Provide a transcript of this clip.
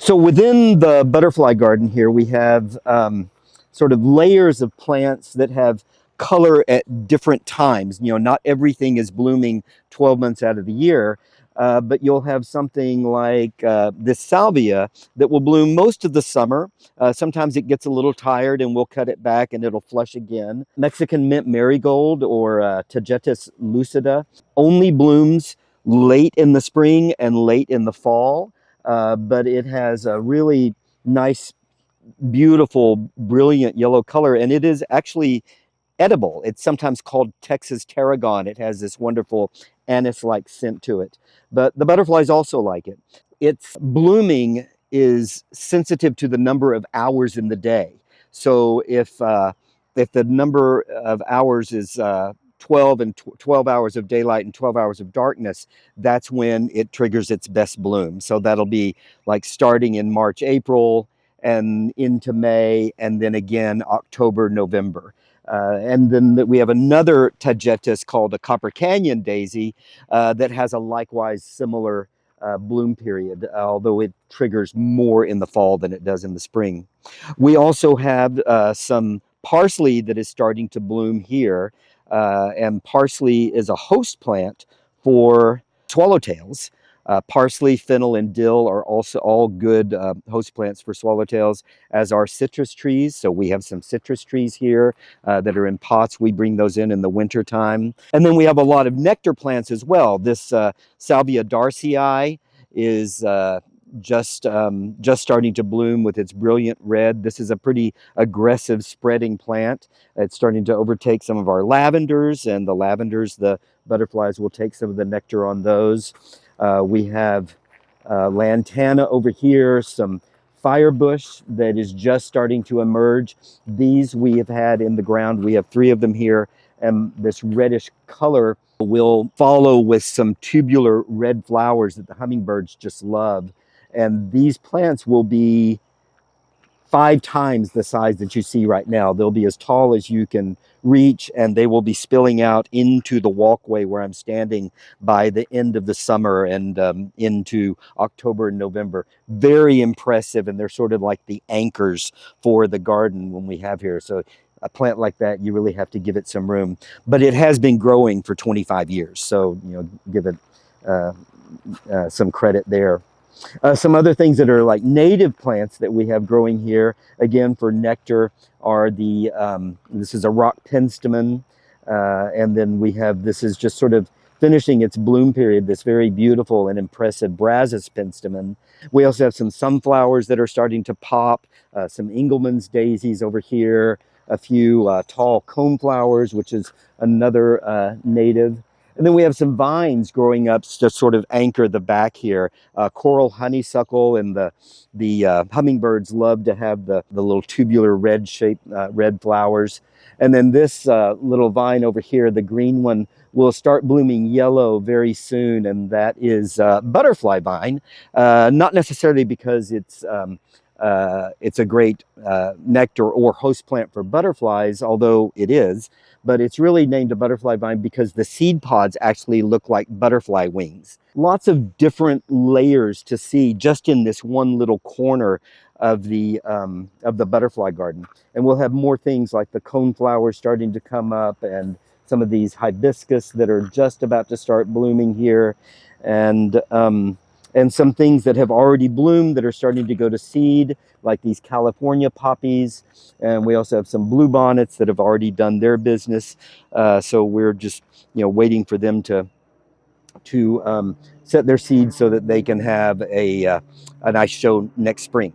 So within the butterfly garden here, we have sort of layers of plants that have color at different times. You know, not everything is blooming 12 months out of the year, but you'll have something like this salvia that will bloom most of the summer. Sometimes it gets a little tired and we'll cut it back and it'll flush again. Mexican mint marigold or Tagetes lucida only blooms late in the spring and late in the fall. But it has a really nice, beautiful, brilliant yellow color, and it is actually edible. It's sometimes called Texas tarragon. It has this wonderful anise-like scent to it, but the butterflies also like it. Its blooming is sensitive to the number of hours in the day. So if the number of hours is 12 hours of daylight and 12 hours of darkness, that's when it triggers its best bloom. So that'll be like starting in March, April, and into May, and then again October, November. And then we have another Tagetes called a Copper Canyon daisy that has a likewise similar bloom period, although it triggers more in the fall than it does in the spring. We also have some parsley that is starting to bloom here, and parsley is a host plant for swallowtails. Parsley, fennel, and dill are also all good host plants for swallowtails, as are citrus trees. So we have some citrus trees here that are in pots. We bring those in the winter time. And then we have a lot of nectar plants as well. This Salvia darcii is just starting to bloom with its brilliant red. This is a pretty aggressive spreading plant. It's starting to overtake some of our lavenders, and the lavenders, the butterflies will take some of the nectar on those. We have lantana over here, some firebush that is just starting to emerge. These we have had in the ground. We have 3 of them here, and this reddish color will follow with some tubular red flowers that the hummingbirds just love. And these plants will be 5 times the size that you see right now. They'll be as tall as you can reach, and they will be spilling out into the walkway where I'm standing by the end of the summer and into October and November. Very impressive, and they're sort of like the anchors for the garden when we have here. So a plant like that, you really have to give it some room. But it has been growing for 25 years, so give it some credit there. Some other things that are like native plants that we have growing here, again for nectar, are this is a rock penstemon, and then we have, this is just sort of finishing its bloom period, this very beautiful and impressive Brazos penstemon. We also have some sunflowers that are starting to pop, some Engelmann's daisies over here, a few tall coneflowers, which is another native. And then we have some vines growing up to sort of anchor the back here. Coral honeysuckle, and the hummingbirds love to have the little tubular red shaped red flowers. And then this little vine over here, the green one, will start blooming yellow very soon, and that is butterfly vine. Not necessarily because it's a great nectar or host plant for butterflies, although it is, but it's really named a butterfly vine because the seed pods actually look like butterfly wings. Lots of different layers to see just in this one little corner of the butterfly garden. And we'll have more things like the coneflowers starting to come up, and some of these hibiscus that are just about to start blooming here, and some things that have already bloomed that are starting to go to seed, like these California poppies. And we also have some bluebonnets that have already done their business. So we're just waiting for them to set their seeds so that they can have a nice show next spring.